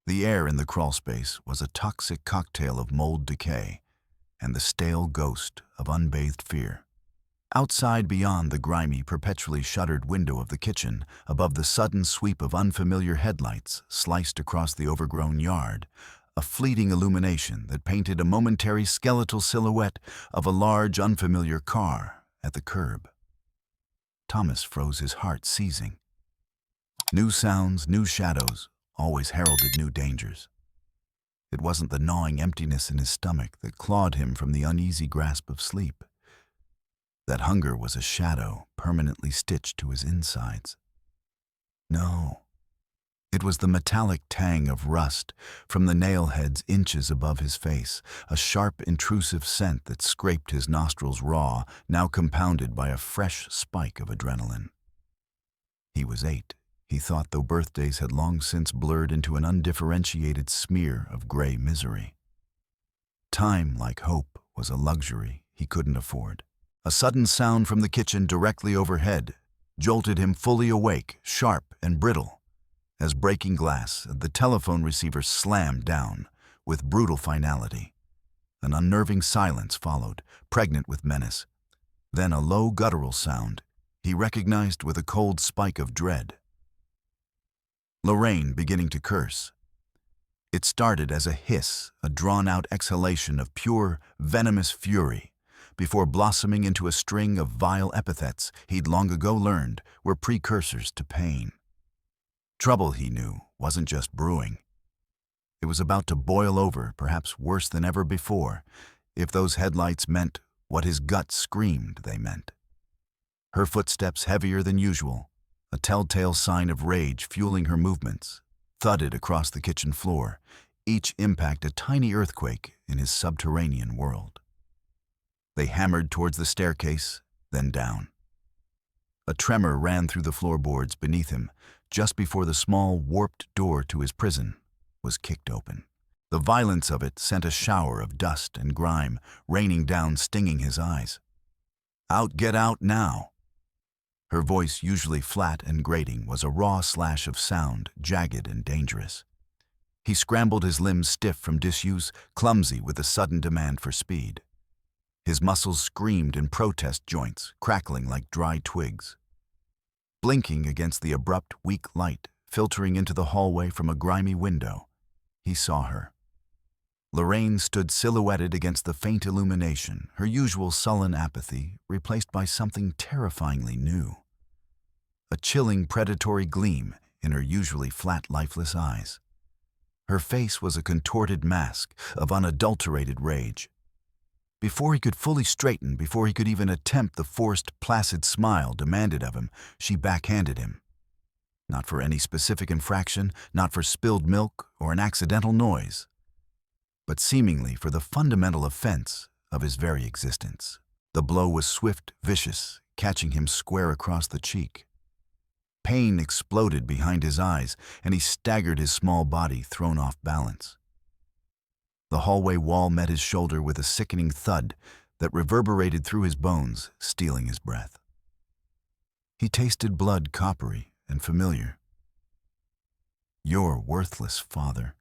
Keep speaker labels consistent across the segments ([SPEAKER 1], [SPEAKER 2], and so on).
[SPEAKER 1] The air in the crawlspace was a toxic cocktail of mold decay and the stale ghost of unbathed fear. Outside, beyond the grimy, perpetually shuttered window of the kitchen, above the sudden sweep of unfamiliar headlights sliced across the overgrown yard, a fleeting illumination that painted a momentary skeletal silhouette of a large, unfamiliar car at the curb. Thomas froze, his heart seizing. New sounds, new shadows, always heralded new dangers. It wasn't the gnawing emptiness in his stomach that clawed him from the uneasy grasp of sleep. That hunger was a shadow permanently stitched to his insides. No, it was the metallic tang of rust from the nail heads inches above his face, a sharp, intrusive scent that scraped his nostrils raw, now compounded by a fresh spike of adrenaline. He was 8, he thought, though birthdays had long since blurred into an undifferentiated smear of gray misery. Time, like hope, was a luxury he couldn't afford. A sudden sound from the kitchen directly overhead jolted him fully awake, sharp and brittle, as breaking glass, the telephone receiver slammed down with brutal finality. An unnerving silence followed, pregnant with menace. Then a low guttural sound he recognized with a cold spike of dread. Lorraine beginning to curse. It started as a hiss, a drawn-out exhalation of pure, venomous fury, before blossoming into a string of vile epithets he'd long ago learned were precursors to pain. Trouble, he knew, wasn't just brewing. It was about to boil over, perhaps worse than ever before, if those headlights meant what his gut screamed they meant. Her footsteps heavier than usual, a telltale sign of rage fueling her movements, thudded across the kitchen floor, each impact a tiny earthquake in his subterranean world. They hammered towards the staircase, then down. A tremor ran through the floorboards beneath him just before the small, warped door to his prison was kicked open. The violence of it sent a shower of dust and grime raining down, stinging his eyes. "Out, get out now!" Her voice, usually flat and grating, was a raw slash of sound, jagged and dangerous. He scrambled, his limbs stiff from disuse, clumsy with a sudden demand for speed. His muscles screamed in protest, joints crackling like dry twigs. Blinking against the abrupt, weak light filtering into the hallway from a grimy window, he saw her. Lorraine stood silhouetted against the faint illumination, her usual sullen apathy replaced by something terrifyingly new. A chilling, predatory gleam in her usually flat, lifeless eyes. Her face was a contorted mask of unadulterated rage. Before he could fully straighten, before he could even attempt the forced, placid smile demanded of him, she backhanded him. Not for any specific infraction, not for spilled milk or an accidental noise, but seemingly for the fundamental offense of his very existence. The blow was swift, vicious, catching him square across the cheek. Pain exploded behind his eyes, and he staggered, his small body thrown off balance. The hallway wall met his shoulder with a sickening thud that reverberated through his bones, stealing his breath. He tasted blood, coppery and familiar. "You're worthless, Father."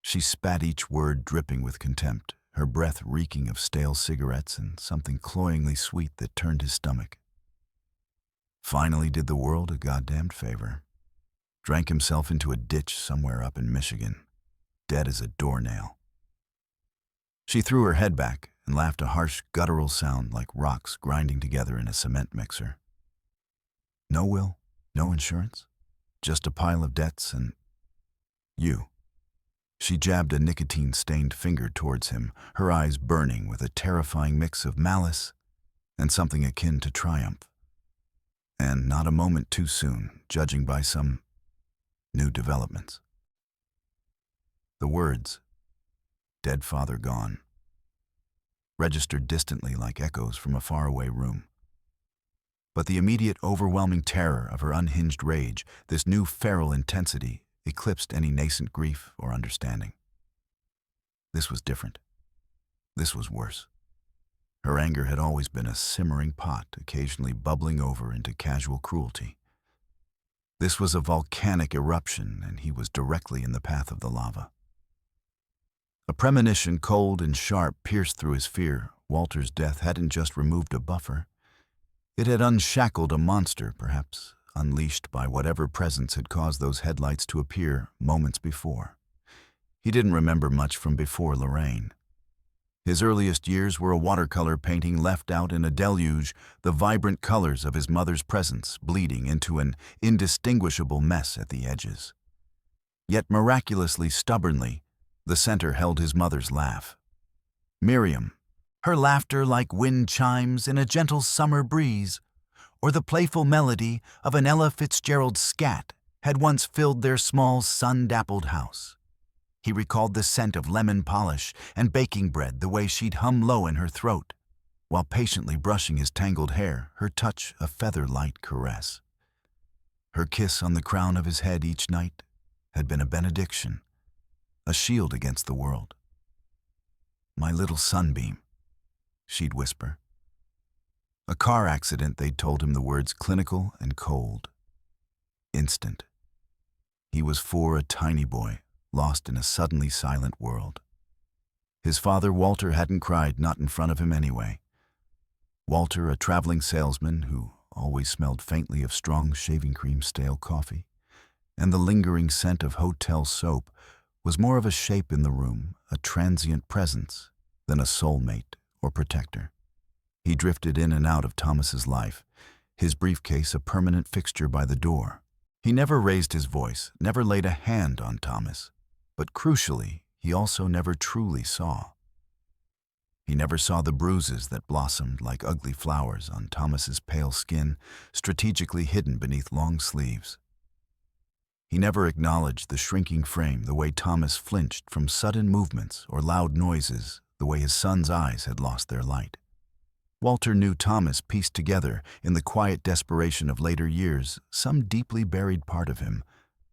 [SPEAKER 1] She spat each word, dripping with contempt, her breath reeking of stale cigarettes and something cloyingly sweet that turned his stomach. Finally did the world a goddamned favor. Drank himself into a ditch somewhere up in Michigan, dead as a doornail. She threw her head back and laughed, a harsh, guttural sound like rocks grinding together in a cement mixer. No will, no insurance, just a pile of debts and you. She jabbed a nicotine-stained finger towards him, her eyes burning with a terrifying mix of malice and something akin to triumph. And not a moment too soon, judging by some new developments. The words, "Dead father gone," registered distantly like echoes from a faraway room. But the immediate, overwhelming terror of her unhinged rage, this new feral intensity, eclipsed any nascent grief or understanding. This was different. This was worse. Her anger had always been a simmering pot, occasionally bubbling over into casual cruelty. This was a volcanic eruption, and he was directly in the path of the lava. A premonition, cold and sharp, pierced through his fear. Walter's death hadn't just removed a buffer. It had unshackled a monster, perhaps unleashed by whatever presence had caused those headlights to appear moments before. He didn't remember much from before Lorraine. His earliest years were a watercolor painting left out in a deluge, the vibrant colors of his mother's presence bleeding into an indistinguishable mess at the edges. Yet miraculously stubbornly, the center held his mother's laugh. Miriam, her laughter like wind chimes in a gentle summer breeze, or the playful melody of an Ella Fitzgerald scat, had once filled their small sun-dappled house. He recalled the scent of lemon polish and baking bread, the way she'd hum low in her throat, while patiently brushing his tangled hair, her touch a feather-light caress. Her kiss on the crown of his head each night had been a benediction, a shield against the world. "My little sunbeam," she'd whisper. A car accident, they'd told him the words, clinical and cold. Instant. He was 4, a tiny boy, lost in a suddenly silent world. His father, Walter, hadn't cried, not in front of him anyway. Walter, a traveling salesman who always smelled faintly of strong shaving cream, stale coffee, and the lingering scent of hotel soap, was more of a shape in the room, a transient presence, than a soulmate or protector. He drifted in and out of Thomas's life, his briefcase a permanent fixture by the door. He never raised his voice, never laid a hand on Thomas, but crucially, he also never truly saw. He never saw the bruises that blossomed like ugly flowers on Thomas's pale skin, strategically hidden beneath long sleeves. He never acknowledged the shrinking frame, the way Thomas flinched from sudden movements or loud noises, the way his son's eyes had lost their light. Walter knew Thomas pieced together, in the quiet desperation of later years, some deeply buried part of him,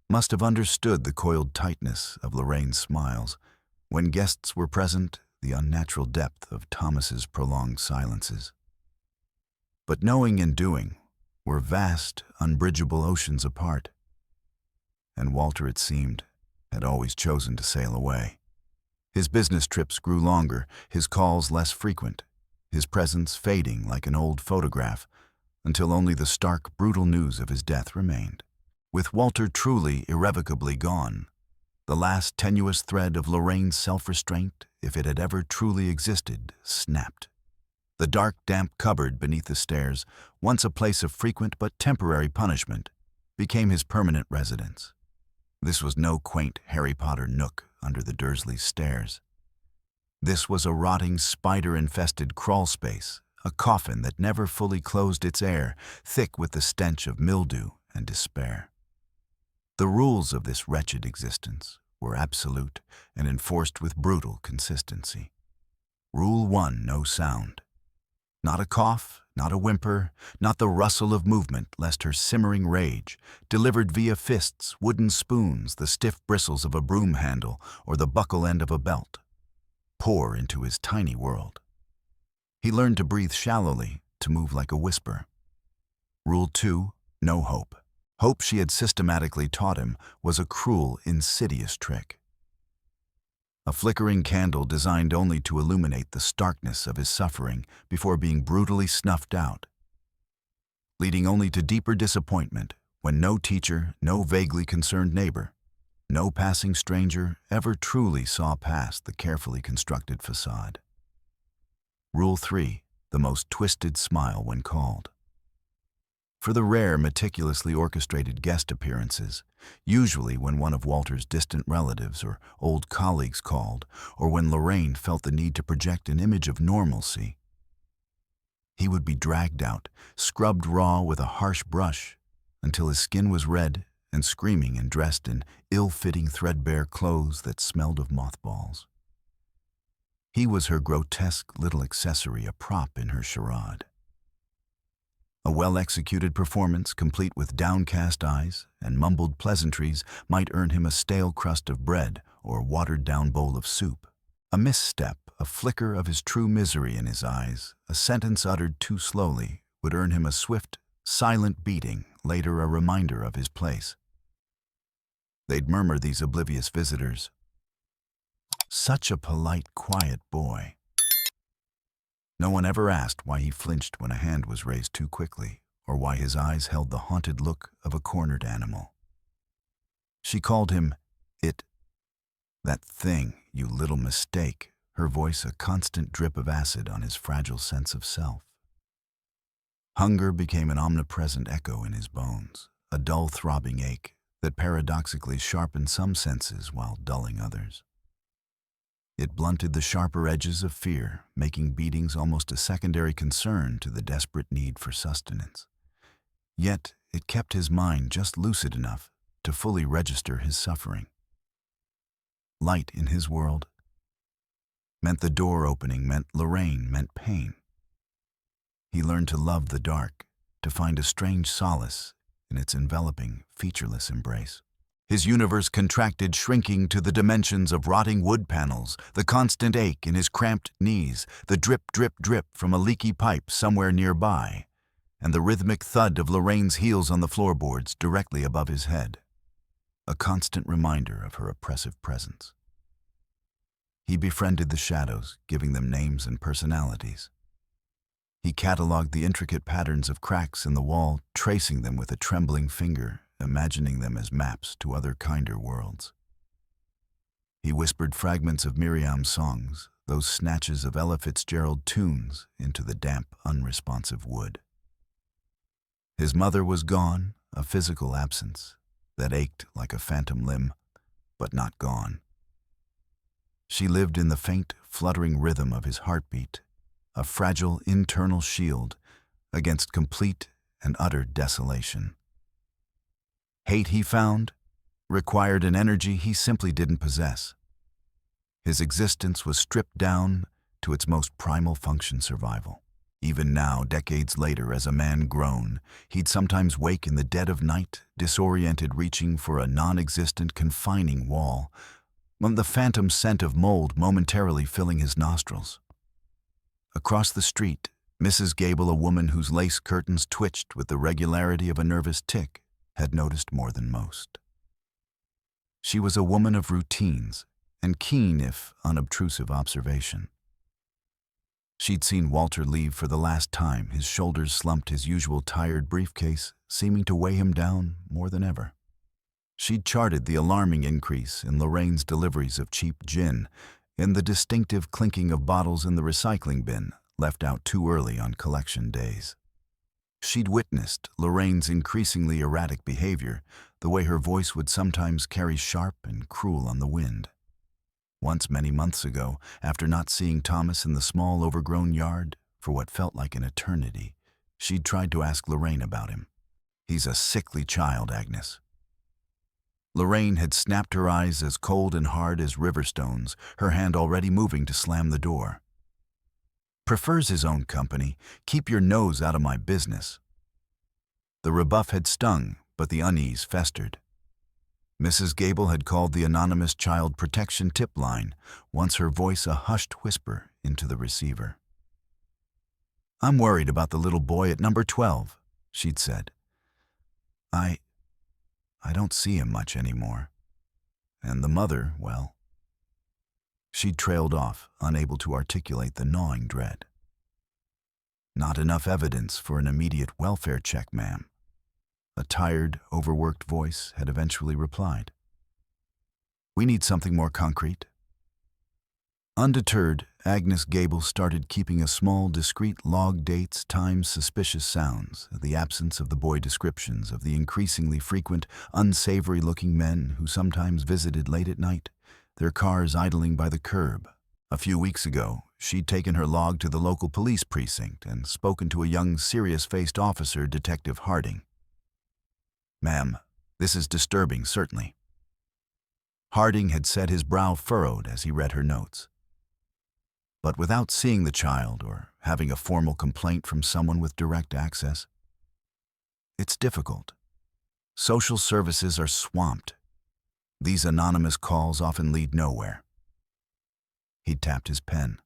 [SPEAKER 1] must have understood the coiled tightness of Lorraine's smiles, when guests were present, the unnatural depth of Thomas's prolonged silences. But knowing and doing were vast, unbridgeable oceans apart, and Walter, it seemed, had always chosen to sail away. His business trips grew longer, his calls less frequent, his presence fading like an old photograph, until only the stark, brutal news of his death remained. With Walter truly, irrevocably gone, the last tenuous thread of Lorraine's self-restraint, if it had ever truly existed, snapped. The dark, damp cupboard beneath the stairs, once a place of frequent but temporary punishment, became his permanent residence. This was no quaint Harry Potter nook under the Dursleys' stairs. This was a rotting, spider-infested crawl space, a coffin that never fully closed its air, thick with the stench of mildew and despair. The rules of this wretched existence were absolute and enforced with brutal consistency. Rule 1, no sound. Not a cough, not a whimper, not the rustle of movement lest her simmering rage, delivered via fists, wooden spoons, the stiff bristles of a broom handle, or the buckle end of a belt, pour into his tiny world. He learned to breathe shallowly, to move like a whisper. Rule 2, no hope. Hope, she had systematically taught him, was a cruel, insidious trick. A flickering candle designed only to illuminate the starkness of his suffering before being brutally snuffed out, leading only to deeper disappointment when no teacher, no vaguely concerned neighbor, no passing stranger ever truly saw past the carefully constructed facade. Rule 3, the most twisted smile when called. For the rare, meticulously orchestrated guest appearances, usually when one of Walter's distant relatives or old colleagues called, or when Lorraine felt the need to project an image of normalcy, he would be dragged out, scrubbed raw with a harsh brush, until his skin was red and screaming and dressed in ill-fitting threadbare clothes that smelled of mothballs. He was her grotesque little accessory, a prop in her charade. A well-executed performance, complete with downcast eyes and mumbled pleasantries, might earn him a stale crust of bread or watered-down bowl of soup. A misstep, a flicker of his true misery in his eyes, a sentence uttered too slowly, would earn him a swift, silent beating later a reminder of his place. They'd murmur, these oblivious visitors. Such a polite, quiet boy. No one ever asked why he flinched when a hand was raised too quickly, or why his eyes held the haunted look of a cornered animal. She called him it. That thing, you little mistake, her voice a constant drip of acid on his fragile sense of self. Hunger became an omnipresent echo in his bones, a dull throbbing ache that paradoxically sharpened some senses while dulling others. It blunted the sharper edges of fear, making beatings almost a secondary concern to the desperate need for sustenance. Yet it kept his mind just lucid enough to fully register his suffering. Light in his world meant the door opening, meant Lorraine, meant pain. He learned to love the dark, to find a strange solace in its enveloping, featureless embrace. His universe contracted, shrinking to the dimensions of rotting wood panels, the constant ache in his cramped knees, the drip, drip, drip from a leaky pipe somewhere nearby, and the rhythmic thud of Lorraine's heels on the floorboards directly above his head, a constant reminder of her oppressive presence. He befriended the shadows, giving them names and personalities. He cataloged the intricate patterns of cracks in the wall, tracing them with a trembling finger, imagining them as maps to other kinder worlds. He whispered fragments of Miriam's songs, those snatches of Ella Fitzgerald tunes, into the damp, unresponsive wood. His mother was gone, a physical absence that ached like a phantom limb, but not gone. She lived in the faint, fluttering rhythm of his heartbeat, a fragile internal shield against complete and utter desolation. Hate, he found, required an energy he simply didn't possess. His existence was stripped down to its most primal function, survival. Even now, decades later, as a man grown, he'd sometimes wake in the dead of night, disoriented, reaching for a non-existent, confining wall, the phantom scent of mold momentarily filling his nostrils. Across the street, Mrs. Gable, a woman whose lace curtains twitched with the regularity of a nervous tick, had noticed more than most. She was a woman of routines and keen, if unobtrusive, observation. She'd seen Walter leave for the last time, his shoulders slumped, his usual tired briefcase seeming to weigh him down more than ever. She'd charted the alarming increase in Lorraine's deliveries of cheap gin, in the distinctive clinking of bottles in the recycling bin left out too early on collection days. She'd witnessed Lorraine's increasingly erratic behavior, the way her voice would sometimes carry sharp and cruel on the wind. Once, many months ago, after not seeing Thomas in the small, overgrown yard for what felt like an eternity, she'd tried to ask Lorraine about him. "He's a sickly child, Agnes." Lorraine had snapped her eyes as cold and hard as river stones, her hand already moving to slam the door. "Prefers his own company. Keep your nose out of my business." The rebuff had stung, but the unease festered. Mrs. Gable had called the anonymous child protection tip line, once her voice a hushed whisper into the receiver. "I'm worried about the little boy at number 12, she'd said. I don't see him much anymore. And the mother, well..." She'd trailed off, unable to articulate the gnawing dread. "Not enough evidence for an immediate welfare check, ma'am," a tired, overworked voice had eventually replied. "We need something more concrete." Undeterred, Agnes Gable started keeping a small, discreet log, dates, times, suspicious sounds, the absence of the boy descriptions of the increasingly frequent, unsavory-looking men who sometimes visited late at night, their cars idling by the curb. A few weeks ago, she'd taken her log to the local police precinct and spoken to a young, serious-faced officer, Detective Harding. "Ma'am, this is disturbing, certainly." Harding had said, his brow furrowed as he read her notes. But without seeing the child or having a formal complaint from someone with direct access, it's difficult. Social services are swamped. These anonymous calls often lead nowhere. He tapped his pen.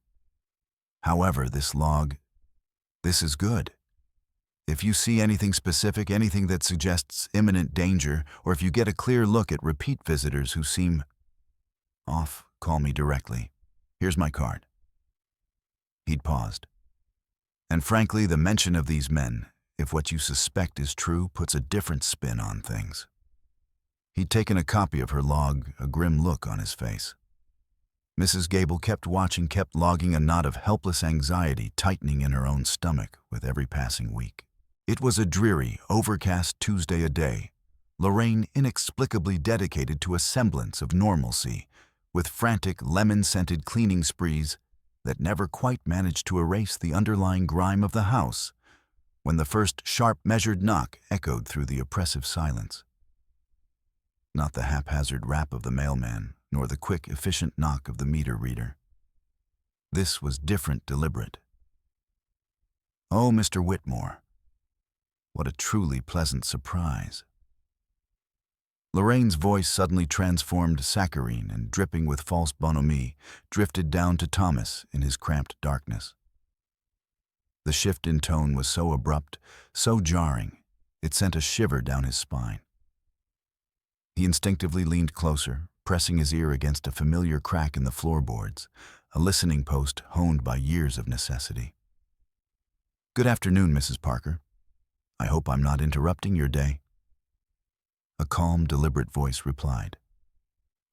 [SPEAKER 1] "However, this log, this is good. If you see anything specific, anything that suggests imminent danger, or if you get a clear look at repeat visitors who seem off, call me directly. Here's my card." He'd paused. And frankly, the mention of these men, if what you suspect is true, puts a different spin on things. He'd taken a copy of her log, a grim look on his face. Mrs. Gable kept watching, kept logging, a knot of helpless anxiety tightening in her own stomach with every passing week. It was a dreary, overcast Tuesday a day, Lorraine inexplicably dedicated to a semblance of normalcy, with frantic, lemon-scented cleaning sprees that never quite managed to erase the underlying grime of the house, when the first sharp, measured knock echoed through the oppressive silence. Not the haphazard rap of the mailman, nor the quick, efficient knock of the meter reader. This was different, deliberate. "Oh, Mr. Whitmore. What a truly pleasant surprise." Lorraine's voice, suddenly transformed saccharine and dripping with false bonhomie, drifted down to Thomas in his cramped darkness. The shift in tone was so abrupt, so jarring, it sent a shiver down his spine. He instinctively leaned closer, pressing his ear against a familiar crack in the floorboards, a listening post honed by years of necessity. "Good afternoon, Mrs. Parker. I hope I'm not interrupting your day." A calm, deliberate voice replied.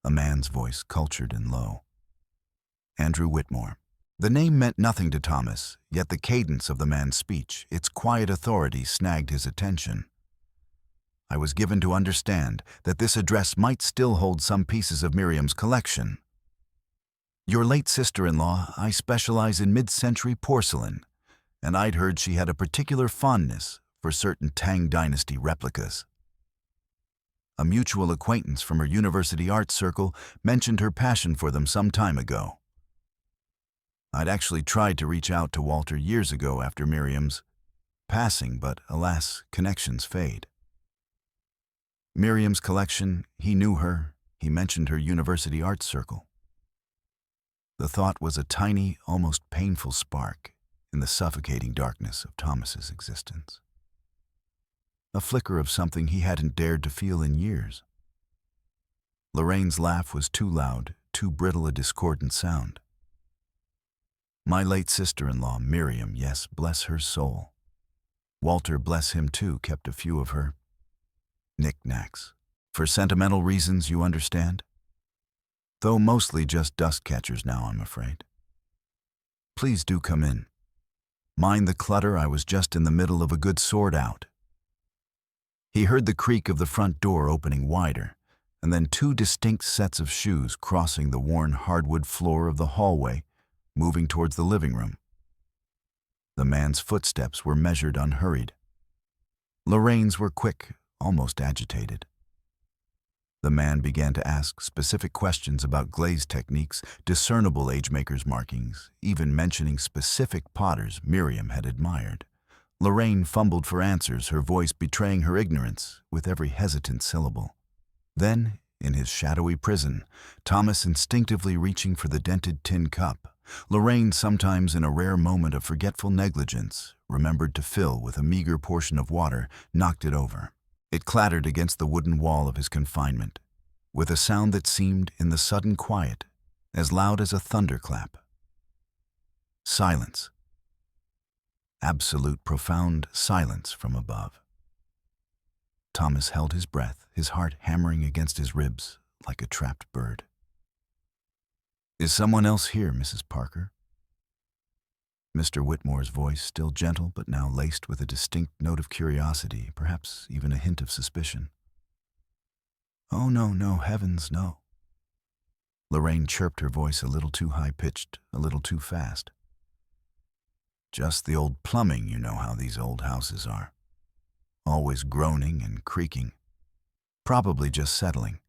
[SPEAKER 1] A man's voice, cultured and low. Andrew Whitmore. The name meant nothing to Thomas, yet the cadence of the man's speech, its quiet authority, snagged his attention. "I was given to understand that this address might still hold some pieces of Miriam's collection. Your late sister-in-law, I specialize in mid-century porcelain, and I'd heard she had a particular fondness for certain Tang Dynasty replicas. A mutual acquaintance from her university art circle mentioned her passion for them some time ago. I'd actually tried to reach out to Walter years ago after Miriam's passing, but alas, connections fade. Miriam's collection, he knew her, he mentioned her university art circle." The thought was a tiny, almost painful spark in the suffocating darkness of Thomas's existence. A flicker of something he hadn't dared to feel in years. Lorraine's laugh was too loud, too brittle a discordant sound. "My late sister-in-law, Miriam, yes, bless her soul. Walter, bless him too, kept a few of her knickknacks. For sentimental reasons, you understand? Though mostly just dust catchers now, I'm afraid. Please do come in. Mind the clutter, I was just in the middle of a good sort out." He heard the creak of the front door opening wider, and then two distinct sets of shoes crossing the worn hardwood floor of the hallway, moving towards the living room. The man's footsteps were measured, unhurried. Lorraine's were quick, almost agitated. The man began to ask specific questions about glaze techniques, discernible age-makers' markings, even mentioning specific potters Miriam had admired. Lorraine fumbled for answers, her voice betraying her ignorance with every hesitant syllable. Then, in his shadowy prison, Thomas instinctively reaching for the dented tin cup, Lorraine, sometimes in a rare moment of forgetful negligence, remembered to fill with a meager portion of water, knocked it over. It clattered against the wooden wall of his confinement, with a sound that seemed, in the sudden quiet, as loud as a thunderclap. Silence. Absolute, profound silence from above. Thomas held his breath, his heart hammering against his ribs like a trapped bird. "Is someone else here, Mrs. Parker?" Mr. Whitmore's voice, still gentle but now laced with a distinct note of curiosity, perhaps even a hint of suspicion. "Oh, no, heavens, no." Lorraine chirped, her voice a little too high-pitched, a little too fast. "Just the old plumbing, you know how these old houses are. Always groaning and creaking. Probably just settling."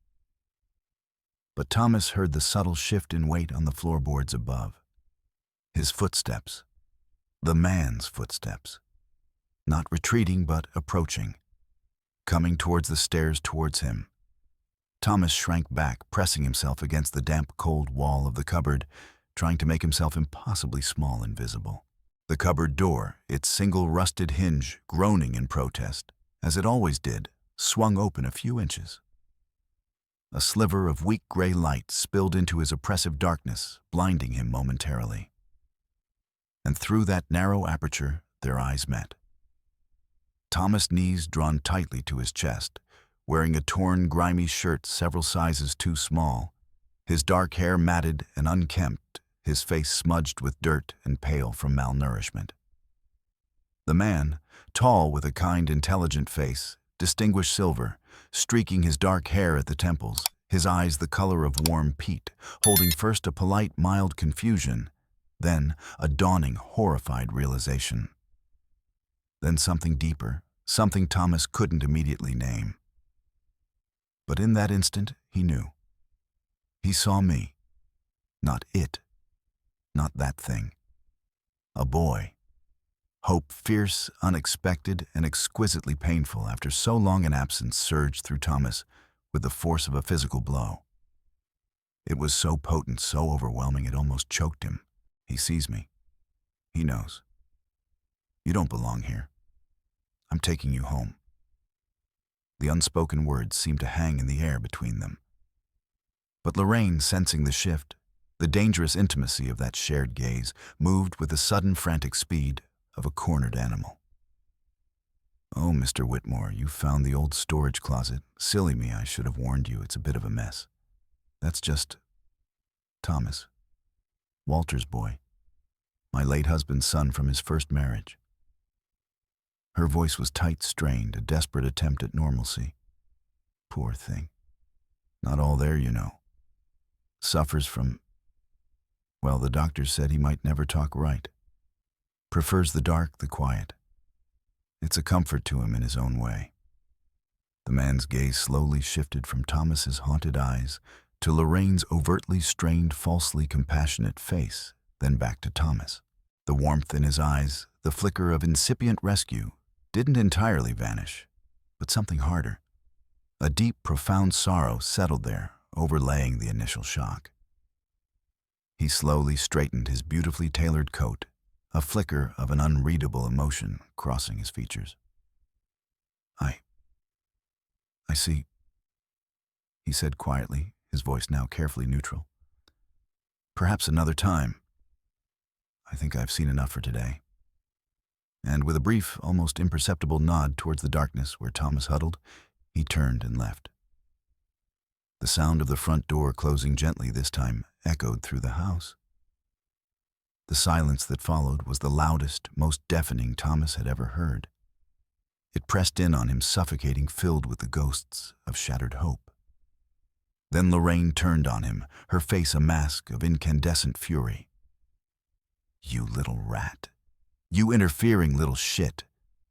[SPEAKER 1] But Thomas heard the subtle shift in weight on the floorboards above. His footsteps. The man's footsteps. Not retreating, but approaching. Coming towards the stairs towards him. Thomas shrank back, pressing himself against the damp, cold wall of the cupboard, trying to make himself impossibly small and visible. The cupboard door, its single rusted hinge groaning in protest, as it always did, swung open a few inches. A sliver of weak gray light spilled into his oppressive darkness, blinding him momentarily. And through that narrow aperture, their eyes met. Thomas' knees drawn tightly to his chest, wearing a torn, grimy shirt several sizes too small, his dark hair matted and unkempt, his face smudged with dirt and pale from malnourishment. The man, tall with a kind, intelligent face, distinguished silver, streaking his dark hair at the temples, his eyes the color of warm peat, holding first a polite, mild confusion, then a dawning, horrified realization. Then something deeper, something Thomas couldn't immediately name. But in that instant, he knew. He saw me. Not it. Not that thing. A boy. Hope, fierce, unexpected, and exquisitely painful after so long an absence, surged through Thomas with the force of a physical blow. It was so potent, so overwhelming, it almost choked him. He sees me. He knows. You don't belong here. I'm taking you home. The unspoken words seemed to hang in the air between them. But Lorraine, sensing the shift, the dangerous intimacy of that shared gaze, moved with the sudden frantic speed of a cornered animal. Oh, Mr. Whitmore, you found the old storage closet. Silly me, I should have warned you. It's a bit of a mess. That's just Thomas, Walter's boy, my late husband's son from his first marriage. Her voice was tight, strained, a desperate attempt at normalcy. Poor thing. Not all there, you know. Suffers from, well, the doctor said he might never talk right. Prefers the dark, the quiet. It's a comfort to him in his own way. The man's gaze slowly shifted from Thomas's haunted eyes to Lorraine's overtly strained, falsely compassionate face, then back to Thomas. The warmth in his eyes, the flicker of incipient rescue, didn't entirely vanish, but something harder. A deep, profound sorrow settled there, overlaying the initial shock. He slowly straightened his beautifully tailored coat, a flicker of an unreadable emotion crossing his features. I see, he said quietly, his voice now carefully neutral. Perhaps another time. I think I've seen enough for today. And with a brief, almost imperceptible nod towards the darkness where Thomas huddled, he turned and left. The sound of the front door closing gently this time echoed through the house. The silence that followed was the loudest, most deafening Thomas had ever heard. It pressed in on him, suffocating, filled with the ghosts of shattered hope. Then Lorraine turned on him, her face a mask of incandescent fury. You little rat. You interfering little shit.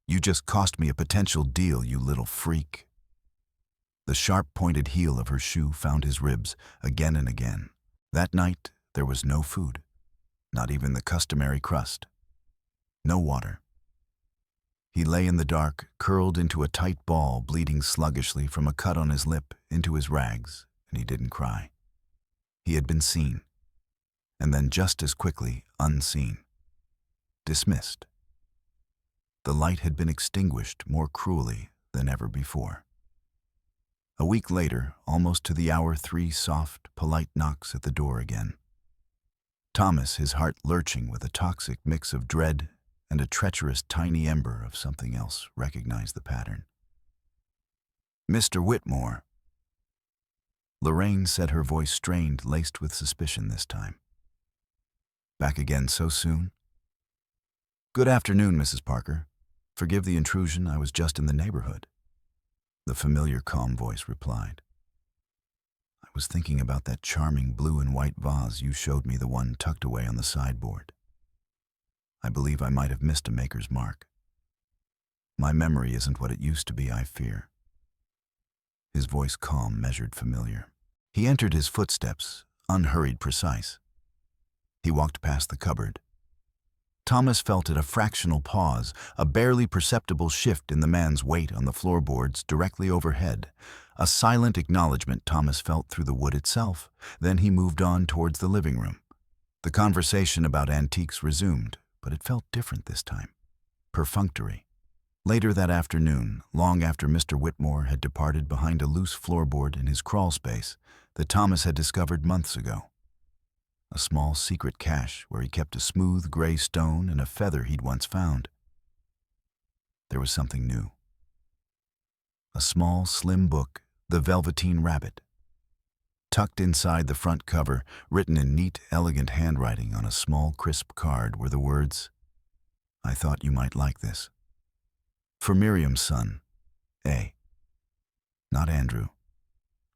[SPEAKER 1] You just cost me a potential deal, you little freak. The sharp-pointed heel of her shoe found his ribs again and again. That night, there was no food, not even the customary crust. No water. He lay in the dark, curled into a tight ball, bleeding sluggishly from a cut on his lip into his rags, and he didn't cry. He had been seen, and then just as quickly unseen. Dismissed. The light had been extinguished more cruelly than ever before. A week later, almost to the hour, 3 soft, polite knocks at the door again. Thomas, his heart lurching with a toxic mix of dread and a treacherous tiny ember of something else, recognized the pattern. Mr. Whitmore. Lorraine said, her voice strained, laced with suspicion this time. Back again so soon? Good afternoon, Mrs. Parker. Forgive the intrusion, I was just in the neighborhood. The familiar, calm voice replied. I was thinking about that charming blue and white vase you showed me, the one tucked away on the sideboard. I believe I might have missed a maker's mark. My memory isn't what it used to be, I fear. His voice calm, measured, familiar. He entered his footsteps, unhurried, precise. He walked past the cupboard. Thomas felt it, a fractional pause, a barely perceptible shift in the man's weight on the floorboards directly overhead. A silent acknowledgement Thomas felt through the wood itself. Then he moved on towards the living room. The conversation about antiques resumed, but it felt different this time. Perfunctory. Later that afternoon, long after Mr. Whitmore had departed behind a loose floorboard in his crawl space that Thomas had discovered months ago. A small secret cache where he kept a smooth gray stone and a feather he'd once found. There was something new. A small, slim book, The Velveteen Rabbit. Tucked inside the front cover, written in neat, elegant handwriting on a small, crisp card, were the words, "I thought you might like this. For Miriam's son, A. Not Andrew.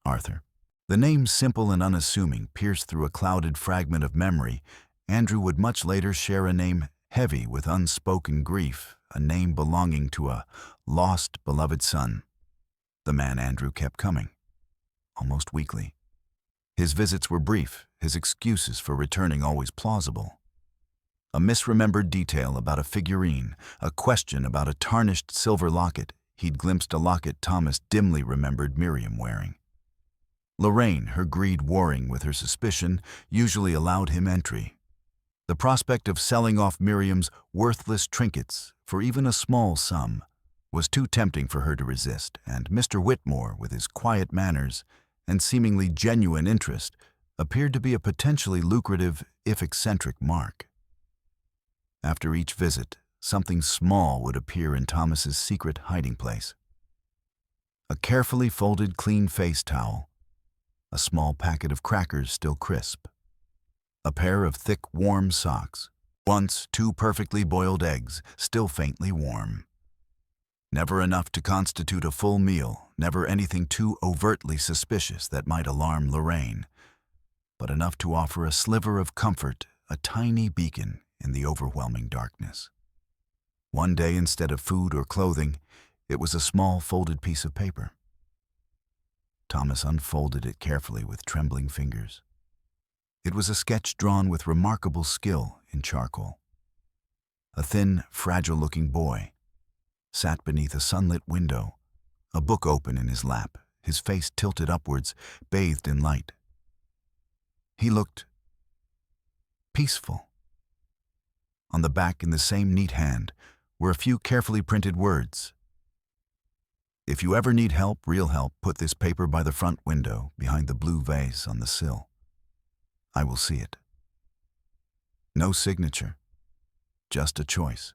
[SPEAKER 1] Arthur." The name, simple and unassuming, pierced through a clouded fragment of memory. Andrew would much later share a name heavy with unspoken grief, a name belonging to a lost, beloved son. The man Andrew kept coming, almost weekly. His visits were brief, his excuses for returning always plausible. A misremembered detail about a figurine, a question about a tarnished silver locket. He'd glimpsed a locket Thomas dimly remembered Miriam wearing. Lorraine, her greed warring with her suspicion, usually allowed him entry. The prospect of selling off Miriam's worthless trinkets for even a small sum was too tempting for her to resist, and Mr. Whitmore, with his quiet manners and seemingly genuine interest, appeared to be a potentially lucrative, if eccentric, mark. After each visit, something small would appear in Thomas's secret hiding place. A carefully folded clean face towel, a small packet of crackers still crisp, a pair of thick, warm socks, once 2 perfectly boiled eggs, still faintly warm. Never enough to constitute a full meal, never anything too overtly suspicious that might alarm Lorraine, but enough to offer a sliver of comfort, a tiny beacon in the overwhelming darkness. One day, instead of food or clothing, it was a small folded piece of paper. Thomas unfolded it carefully with trembling fingers. It was a sketch drawn with remarkable skill in charcoal. A thin, fragile-looking boy sat beneath a sunlit window, a book open in his lap, his face tilted upwards, bathed in light. He looked peaceful. On the back, in the same neat hand, were a few carefully printed words. "If you ever need help, real help, put this paper by the front window, behind the blue vase on the sill. I will see it." No signature, just a choice.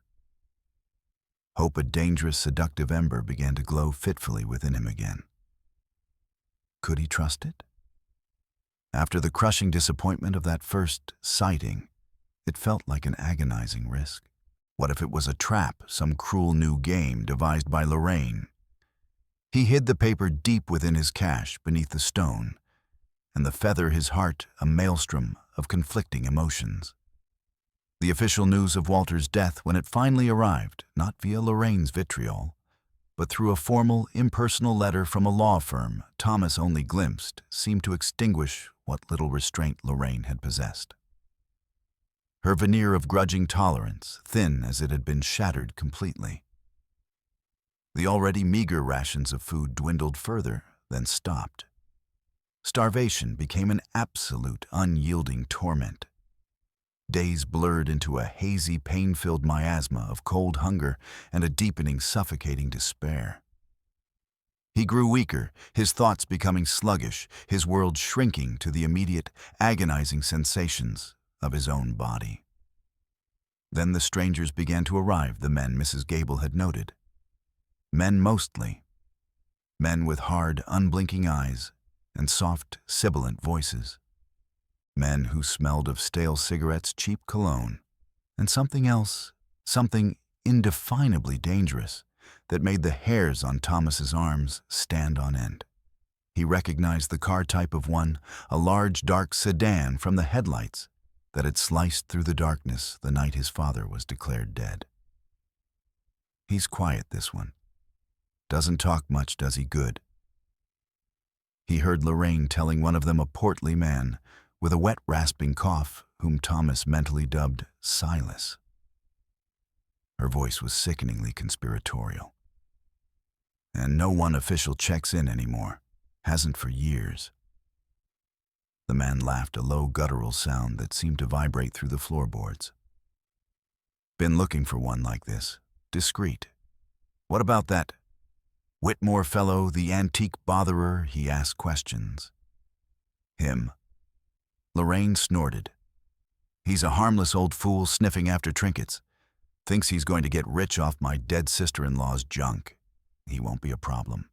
[SPEAKER 1] Hope, a dangerous, seductive ember, began to glow fitfully within him again. Could he trust it? After the crushing disappointment of that first sighting, it felt like an agonizing risk. What if it was a trap, some cruel new game devised by Lorraine? He hid the paper deep within his cache, beneath the stone, and the feather his heart a maelstrom of conflicting emotions. The official news of Walter's death, when it finally arrived, not via Lorraine's vitriol, but through a formal, impersonal letter from a law firm Thomas only glimpsed, seemed to extinguish what little restraint Lorraine had possessed. Her veneer of grudging tolerance, thin as it had been shattered completely. The already meager rations of food dwindled further, then stopped. Starvation became an absolute, unyielding torment. Days blurred into a hazy, pain-filled miasma of cold hunger and a deepening, suffocating despair. He grew weaker, his thoughts becoming sluggish, his world shrinking to the immediate, agonizing sensations of his own body. Then the strangers began to arrive, the men Mrs. Gable had noted. Men mostly. Men with hard, unblinking eyes and soft, sibilant voices. Men who smelled of stale cigarettes, cheap cologne, and something else, something indefinably dangerous, that made the hairs on Thomas's arms stand on end. He recognized the car type of one, a large, dark sedan from the headlights that had sliced through the darkness the night his father was declared dead. He's quiet, this one. Doesn't talk much, does he? Good. He heard Lorraine telling one of them, a portly man with a wet, rasping cough, whom Thomas mentally dubbed Silas. Her voice was sickeningly conspiratorial. And no one official checks in anymore. Hasn't for years. The man laughed, a low, guttural sound that seemed to vibrate through the floorboards. Been looking for one like this. Discreet. What about that Whitmore fellow, the antique botherer? He asked questions. Him. Lorraine snorted. He's a harmless old fool sniffing after trinkets. Thinks he's going to get rich off my dead sister-in-law's junk. He won't be a problem.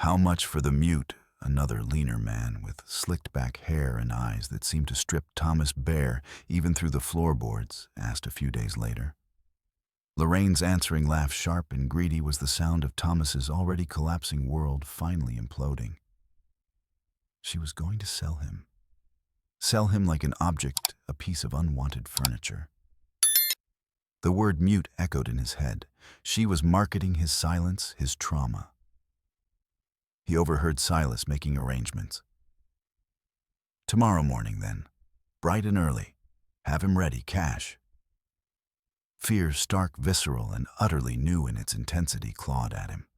[SPEAKER 1] How much for the mute? Another leaner man with slicked-back hair and eyes that seemed to strip Thomas bare even through the floorboards asked a few days later. Lorraine's answering laugh, sharp and greedy, was the sound of Thomas's already collapsing world finally imploding. She was going to sell him. Sell him like an object, a piece of unwanted furniture. The word mute echoed in his head. She was marketing his silence, his trauma. He overheard Silas making arrangements. Tomorrow morning, then. Bright and early. Have him ready, cash. Fear, stark, visceral, and utterly new in its intensity, clawed at him.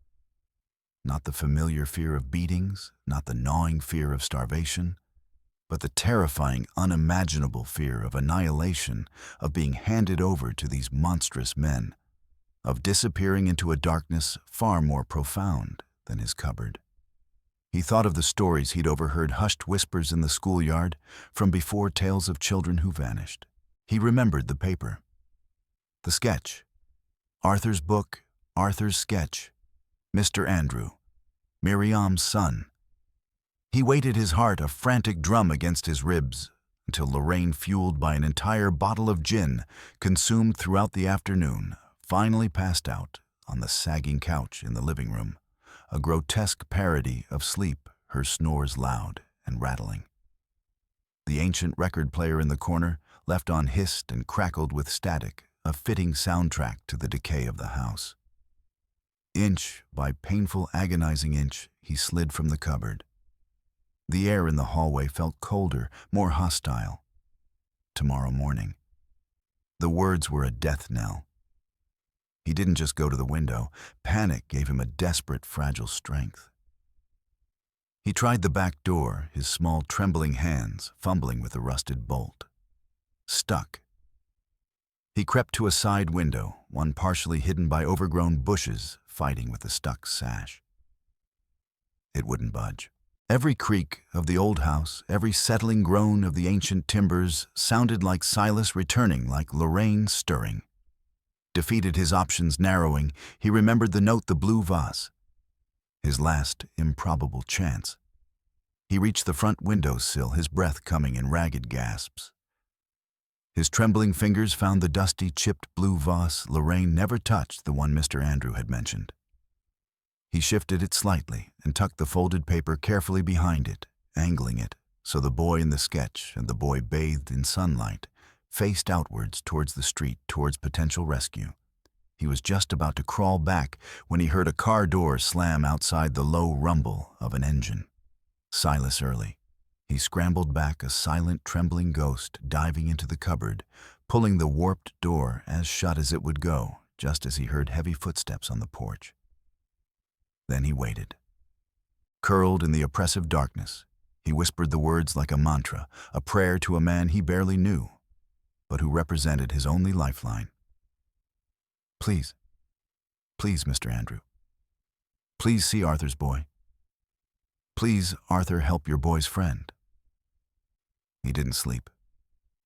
[SPEAKER 1] Not the familiar fear of beatings, not the gnawing fear of starvation, but the terrifying, unimaginable fear of annihilation, of being handed over to these monstrous men, of disappearing into a darkness far more profound than his cupboard. He thought of the stories he'd overheard, hushed whispers in the schoolyard, from before, tales of children who vanished. He remembered the paper. The sketch. Arthur's book, Arthur's sketch. Mr. Andrew. Miriam's son. He weighted his heart, a frantic drum against his ribs, until Lorraine, fueled by an entire bottle of gin, consumed throughout the afternoon, finally passed out on the sagging couch in the living room, a grotesque parody of sleep, her snores loud and rattling. The ancient record player in the corner, left on, hissed and crackled with static, a fitting soundtrack to the decay of the house. Inch by painful, agonizing inch, he slid from the cupboard. The air in the hallway felt colder, more hostile. Tomorrow morning. The words were a death knell. He didn't just go to the window. Panic gave him a desperate, fragile strength. He tried the back door, his small, trembling hands fumbling with the rusted bolt. Stuck. He crept to a side window, one partially hidden by overgrown bushes, fighting with the stuck sash. It wouldn't budge. Every creak of the old house, every settling groan of the ancient timbers sounded like Silas returning, like Lorraine stirring. Defeated, his options narrowing, he remembered the note, the blue vase. His last improbable chance. He reached the front windowsill, his breath coming in ragged gasps. His trembling fingers found the dusty, chipped blue vase. Lorraine never touched the one Mr. Andrew had mentioned. He shifted it slightly and tucked the folded paper carefully behind it, angling it so the boy in the sketch and the boy bathed in sunlight faced outwards towards the street, towards potential rescue. He was just about to crawl back when he heard a car door slam outside, the low rumble of an engine. Silas Early. He scrambled back, a silent, trembling ghost, diving into the cupboard, pulling the warped door as shut as it would go, just as he heard heavy footsteps on the porch. Then he waited. Curled in the oppressive darkness, he whispered the words like a mantra, a prayer to a man he barely knew, but who represented his only lifeline. Please, please, Mr. Andrew. Please see Arthur's boy. Please, Arthur, help your boy's friend. He didn't sleep.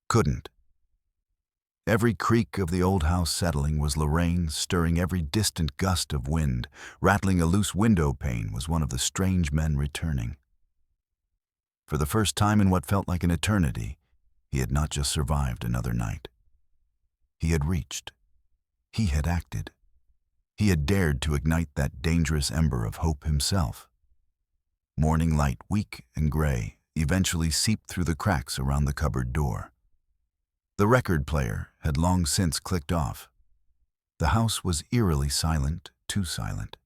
[SPEAKER 1] Couldn't. Every creak of the old house settling was Lorraine, stirring every distant gust of wind. Rattling a loose window pane was one of the strange men returning. For the first time in what felt like an eternity, he had not just survived another night. He had reached. He had acted. He had dared to ignite that dangerous ember of hope himself. Morning light, weak and gray, eventually seeped through the cracks around the cupboard door. The record player had long since clicked off. The house was eerily silent, too silent.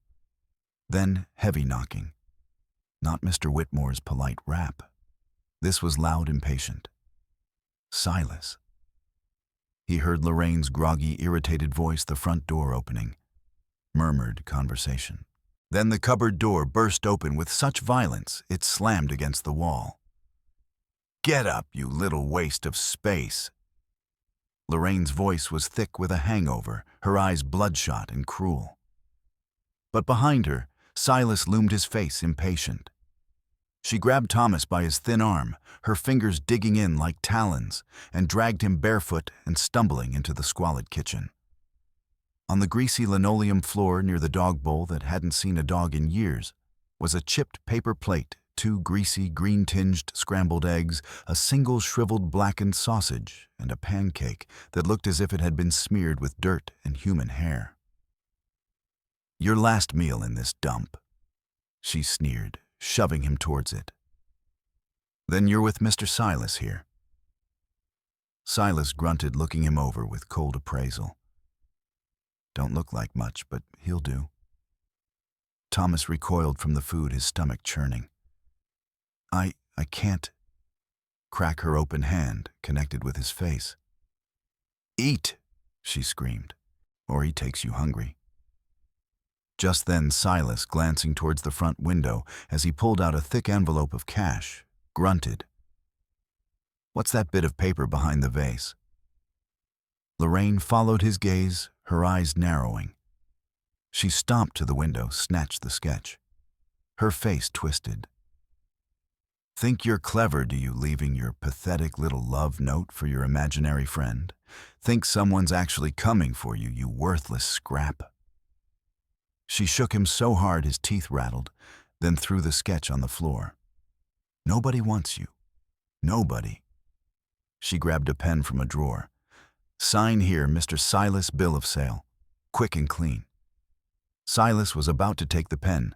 [SPEAKER 1] Then heavy knocking. Not Mr. Whitmore's polite rap. This was loud, impatient. Silas. He heard Lorraine's groggy, irritated voice, the front door opening. Murmured conversation. Then the cupboard door burst open with such violence it slammed against the wall. "Get up, you little waste of space!" Lorraine's voice was thick with a hangover, her eyes bloodshot and cruel. But behind her, Silas loomed, his face impatient. She grabbed Thomas by his thin arm, her fingers digging in like talons, and dragged him barefoot and stumbling into the squalid kitchen. On the greasy linoleum floor near the dog bowl that hadn't seen a dog in years was a chipped paper plate, 2 greasy, green-tinged scrambled eggs, a single shriveled blackened sausage, and a pancake that looked as if it had been smeared with dirt and human hair. "Your last meal in this dump," she sneered, shoving him towards it. "Then you're with Mr. Silas here." Silas grunted, looking him over with cold appraisal. "Don't look like much, but he'll do." Thomas recoiled from the food, his stomach churning. I can't." Crack her open hand connected with his face. "Eat," she screamed, "or he takes you hungry." Just then Silas, glancing towards the front window as he pulled out a thick envelope of cash, grunted. "What's that bit of paper behind the vase?" Lorraine followed his gaze, her eyes narrowing. She stomped to the window, snatched the sketch. Her face twisted. "Think you're clever, do you, leaving your pathetic little love note for your imaginary friend? Think someone's actually coming for you, you worthless scrap?" She shook him so hard his teeth rattled, then threw the sketch on the floor. "Nobody wants you. Nobody." She grabbed a pen from a drawer. "Sign here, Mr. Silas, bill of sale. Quick and clean." Silas was about to take the pen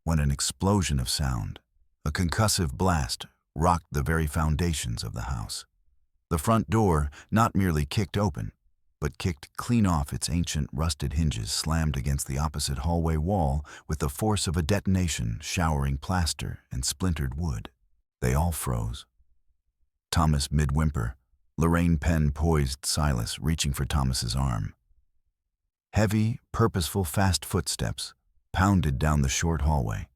[SPEAKER 1] when an explosion of sound, a concussive blast, rocked the very foundations of the house. The front door not merely kicked open, but kicked clean off its ancient rusted hinges, slammed against the opposite hallway wall with the force of a detonation, showering plaster and splintered wood. They all froze. Thomas mid-whimper, Lorraine pen poised Silas, reaching for Thomas's arm. Heavy, purposeful, fast footsteps pounded down the short hallway.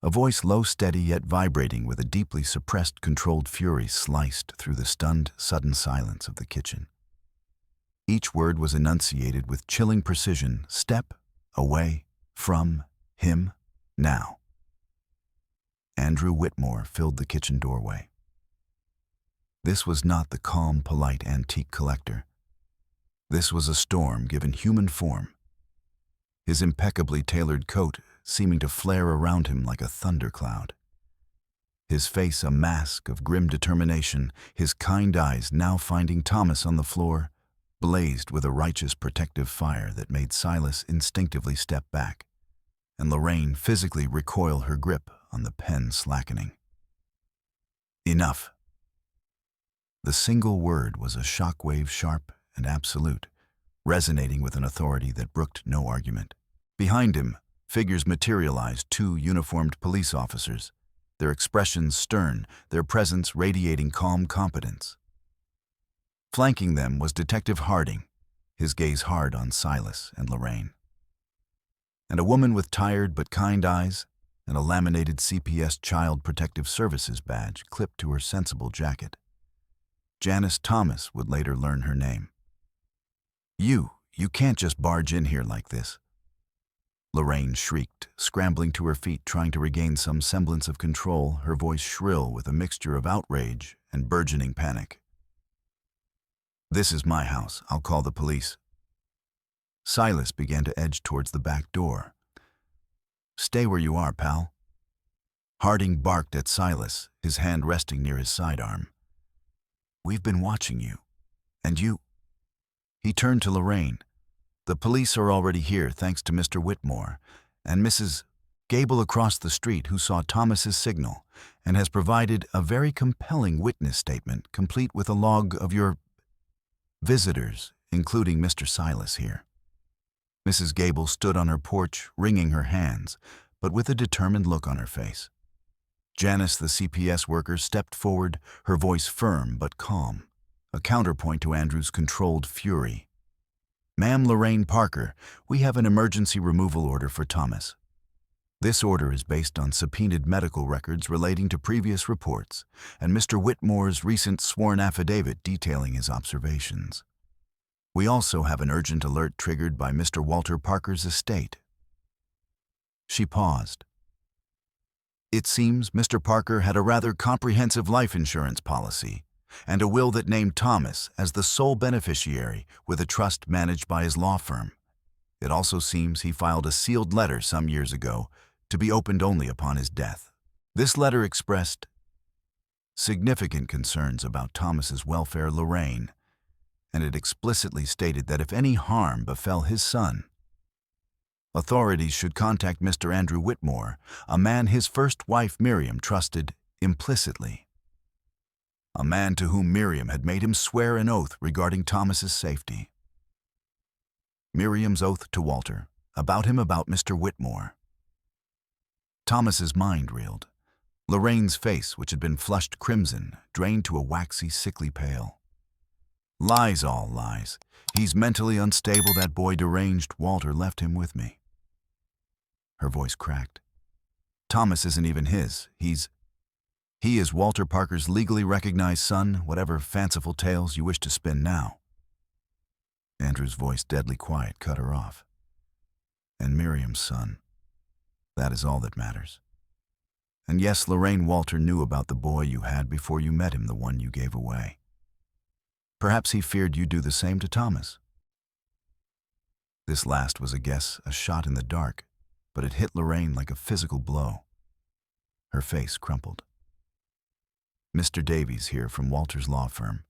[SPEAKER 1] A voice low, steady, yet vibrating with a deeply suppressed, controlled fury sliced through the stunned, sudden silence of the kitchen. Each word was enunciated with chilling precision: step away from him now. Andrew Whitmore filled the kitchen doorway. This was not the calm, polite antique collector. This was a storm given human form. His impeccably tailored coat seeming to flare around him like a thundercloud. His face a mask of grim determination, his kind eyes, now finding Thomas on the floor, blazed with a righteous protective fire that made Silas instinctively step back, and Lorraine physically recoil, her grip on the pen slackening. Enough. The single word was a shockwave, sharp and absolute, resonating with an authority that brooked no argument. Behind him, figures materialized, 2 uniformed police officers, their expressions stern, their presence radiating calm competence. Flanking them was Detective Harding, his gaze hard on Silas and Lorraine. And a woman with tired but kind eyes and a laminated CPS Child Protective Services badge clipped to her sensible jacket. Janice Thomas would later learn her name. You can't just barge in here like this," Lorraine shrieked, scrambling to her feet, trying to regain some semblance of control, her voice shrill with a mixture of outrage and burgeoning panic. "This is my house. I'll call the police." Silas began to edge towards the back door. "Stay where you are, pal." Harding barked at Silas, his hand resting near his sidearm. "We've been watching you. And you—" He turned to Lorraine. "The police are already here, thanks to Mr. Whitmore and Mrs. Gable across the street, who saw Thomas's signal and has provided a very compelling witness statement, complete with a log of your visitors, including Mr. Silas here." Mrs. Gable stood on her porch, wringing her hands, but with a determined look on her face. Janice, the CPS worker, stepped forward, her voice firm but calm, a counterpoint to Andrew's controlled fury. "Ma'am Lorraine Parker, we have an emergency removal order for Thomas." This order is based on subpoenaed medical records relating to previous reports and Mr. Whitmore's recent sworn affidavit detailing his observations. We also have an urgent alert triggered by Mr. Walter Parker's estate. She paused. It seems Mr. Parker had a rather comprehensive life insurance policy and a will that named Thomas as the sole beneficiary with a trust managed by his law firm. It also seems he filed a sealed letter some years ago to be opened only upon his death. This letter expressed significant concerns about Thomas's welfare, Lorraine, and it explicitly stated that if any harm befell his son, authorities should contact Mr. Andrew Whitmore, a man his first wife Miriam trusted implicitly. A man to whom Miriam had made him swear an oath regarding Thomas's safety. Miriam's oath to Walter, about Mr. Whitmore. Thomas's mind reeled. Lorraine's face, which had been flushed crimson, drained to a waxy, sickly pale. Lies, all lies. He's mentally unstable, that boy deranged. Walter left him with me. Her voice cracked. Thomas isn't even his. He is Walter Parker's legally recognized son, whatever fanciful tales you wish to spin now. Andrew's voice, deadly quiet, cut her off. And Miriam's son. That is all that matters. And yes, Lorraine, Walter knew about the boy you had before you met him, the one you gave away. Perhaps he feared you'd do the same to Thomas. This last was a guess, a shot in the dark, but it hit Lorraine like a physical blow. Her face crumpled. Mr. Davies here from Walter's law firm.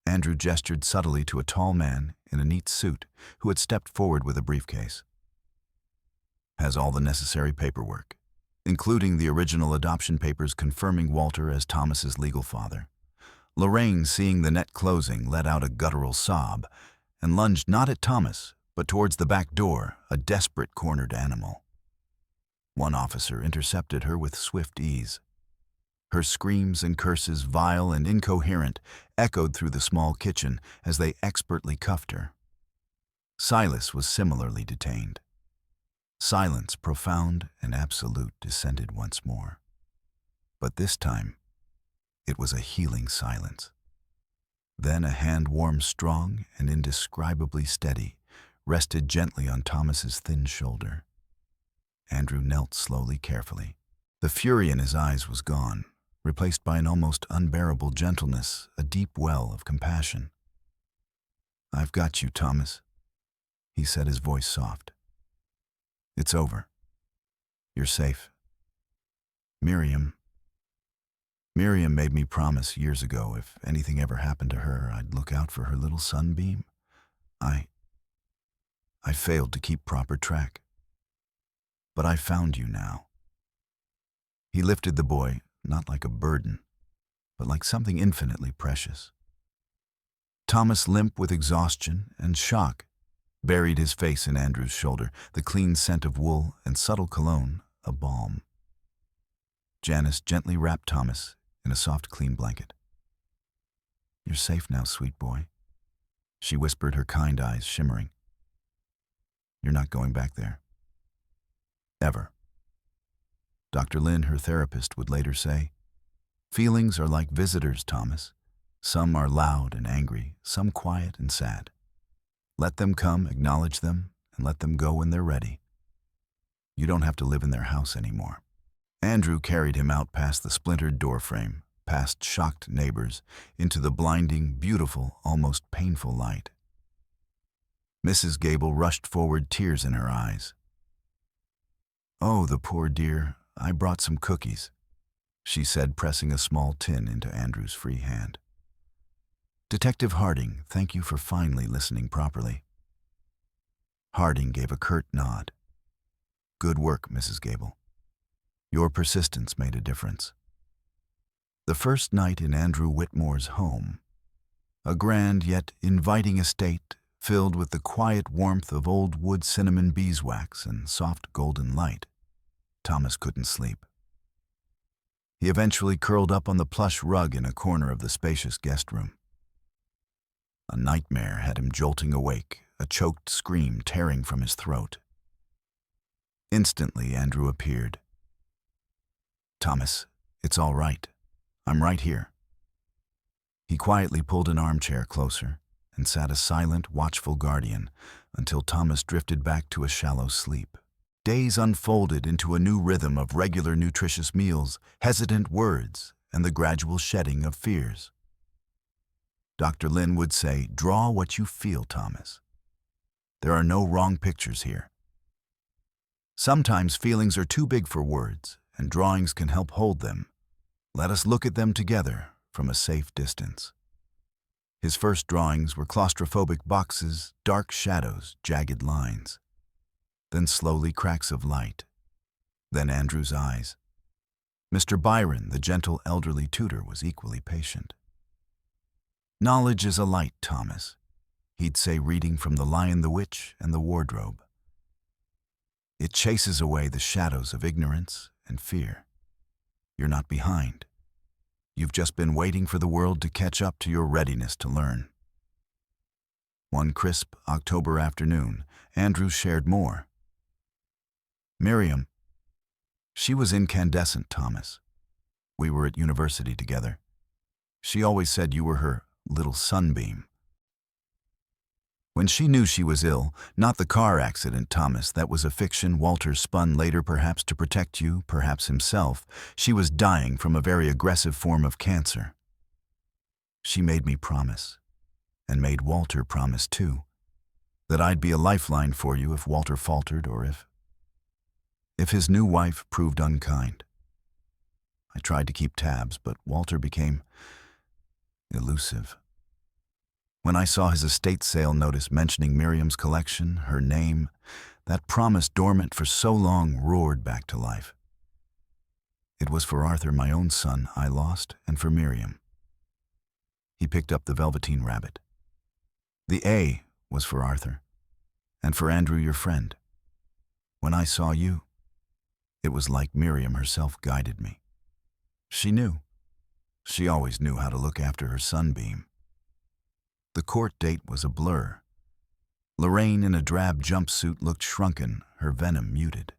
[SPEAKER 1] Andrew gestured subtly to a tall man in a neat suit who had stepped forward with a briefcase. Has all the necessary paperwork, including the original adoption papers confirming Walter as Thomas's legal father. Lorraine, seeing the net closing, let out a guttural sob and lunged not at Thomas, but towards the back door, a desperate cornered animal. One officer intercepted her with swift ease. Her screams and curses, vile and incoherent, echoed through the small kitchen as they expertly cuffed her. Silas was similarly detained. Silence, profound and absolute, descended once more. But this time, it was a healing silence. Then a hand warm, strong, and indescribably steady, rested gently on Thomas's thin shoulder. Andrew knelt slowly, carefully. The fury in his eyes was gone, replaced by an almost unbearable gentleness, a deep well of compassion. "I've got you, Thomas," he said, his voice soft. "It's over. You're safe. Miriam made me promise years ago if anything ever happened to her, I'd look out for her little sunbeam. I failed to keep proper track. But I found you now." He lifted the boy, not like a burden, but like something infinitely precious. Thomas, limp with exhaustion and shock, buried his face in Andrew's shoulder, the clean scent of wool and subtle cologne a balm. Janice gently wrapped Thomas in a soft, clean blanket. "You're safe now, sweet boy," she whispered, her kind eyes shimmering. "You're not going back there. Ever." Dr. Lynn, her therapist, would later say, "Feelings are like visitors, Thomas. Some are loud and angry, some quiet and sad. Let them come, acknowledge them, and let them go when they're ready. You don't have to live in their house anymore." Andrew carried him out past the splintered doorframe, past shocked neighbors, into the blinding, beautiful, almost painful light. Mrs. Gable rushed forward, tears in her eyes. "Oh, the poor dear, I brought some cookies," she said, pressing a small tin into Andrew's free hand. "Detective Harding, thank you for finally listening properly." Harding gave a curt nod. "Good work, Mrs. Gable. Your persistence made a difference." The first night in Andrew Whitmore's home, a grand yet inviting estate filled with the quiet warmth of old wood cinnamon beeswax and soft golden light, Thomas couldn't sleep. He eventually curled up on the plush rug in a corner of the spacious guest room. A nightmare had him jolting awake, a choked scream tearing from his throat. Instantly, Andrew appeared. "Thomas, it's all right. I'm right here." He quietly pulled an armchair closer and sat a silent, watchful guardian until Thomas drifted back to a shallow sleep. Days unfolded into a new rhythm of regular nutritious meals, hesitant words, and the gradual shedding of fears. Dr. Lin would say, "Draw what you feel, Thomas. There are no wrong pictures here." Sometimes feelings are too big for words, and drawings can help hold them. Let us look at them together from a safe distance. His first drawings were claustrophobic boxes, dark shadows, jagged lines. Then slowly cracks of light. Then Andrew's eyes. Mr. Byron, the gentle elderly tutor, was equally patient. "Knowledge is a light, Thomas," he'd say, reading from The Lion, the Witch, and The Wardrobe. "It chases away the shadows of ignorance and fear. You're not behind. You've just been waiting for the world to catch up to your readiness to learn." One crisp October afternoon, Andrew shared more. "Miriam, she was incandescent, Thomas. We were at university together. She always said you were her little sunbeam. When she knew she was ill, not the car accident, Thomas, that was a fiction Walter spun later, perhaps to protect you, perhaps himself, she was dying from a very aggressive form of cancer. She made me promise, and made Walter promise too, that I'd be a lifeline for you if Walter faltered or if his new wife proved unkind. I tried to keep tabs, but Walter became elusive. When I saw his estate sale notice mentioning Miriam's collection, her name, that promise dormant for so long roared back to life. It was for Arthur, my own son, I lost, and for Miriam." He picked up the velveteen rabbit. "The A was for Arthur, and for Andrew, your friend. When I saw you, it was like Miriam herself guided me. She knew. She always knew how to look after her sunbeam." The court date was a blur. Lorraine, in a drab jumpsuit, looked shrunken, her venom muted.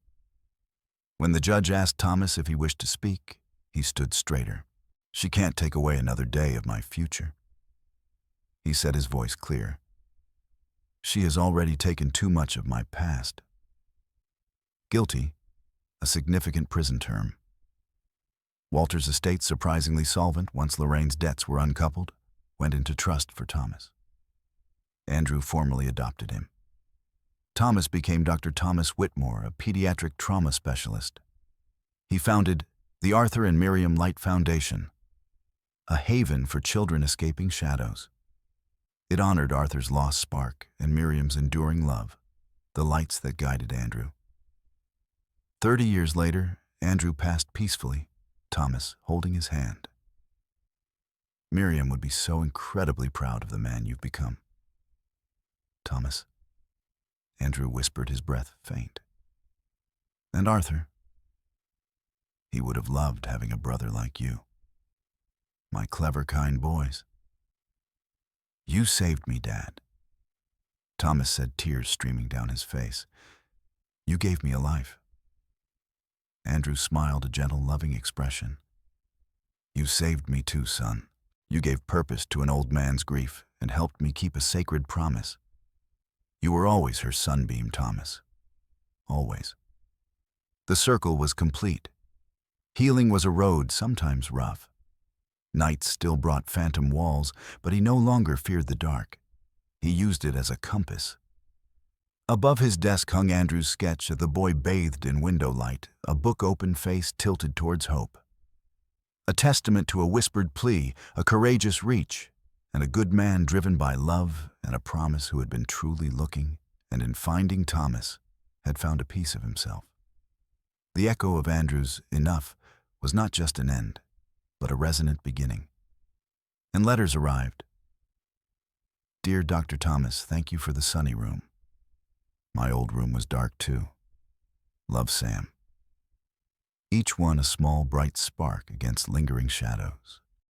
[SPEAKER 1] When the judge asked Thomas if he wished to speak, he stood straighter. "She can't take away another day of my future," he said, his voice clear. "She has already taken too much of my past." Guilty, a significant prison term. Walter's estate, surprisingly solvent once Lorraine's debts were uncoupled, went into trust for Thomas. Andrew formally adopted him. Thomas became Dr. Thomas Whitmore, a pediatric trauma specialist. He founded the Arthur and Miriam Light Foundation, a haven for children escaping shadows. It honored Arthur's lost spark and Miriam's enduring love, the lights that guided Andrew. 30 years later, Andrew passed peacefully, Thomas holding his hand. "Miriam would be so incredibly proud of the man you've become." "Thomas," Andrew whispered, his breath faint. "And Arthur, he would have loved having a brother like you. My clever, kind boys. You saved me, Dad," Thomas said, tears streaming down his face. "You gave me a life." Andrew smiled, a gentle, loving expression. "You saved me too, son. You gave purpose to an old man's grief and helped me keep a sacred promise. You were always her sunbeam, Thomas. Always." The circle was complete. Healing was a road, sometimes rough. Nights still brought phantom walls, but he no longer feared the dark. He used it as a compass. Above his desk hung Andrew's sketch of the boy bathed in window light, a book open, face tilted towards hope. A testament to a whispered plea, a courageous reach, and a good man driven by love and a promise, who had been truly looking, and in finding Thomas, had found a piece of himself. The echo of Andrew's "enough" was not just an end, but a resonant beginning. And letters arrived. "Dear Dr. Thomas, thank you for the sunny room. My old room was dark too. Love, Sam." Each one a small, bright spark against lingering shadows.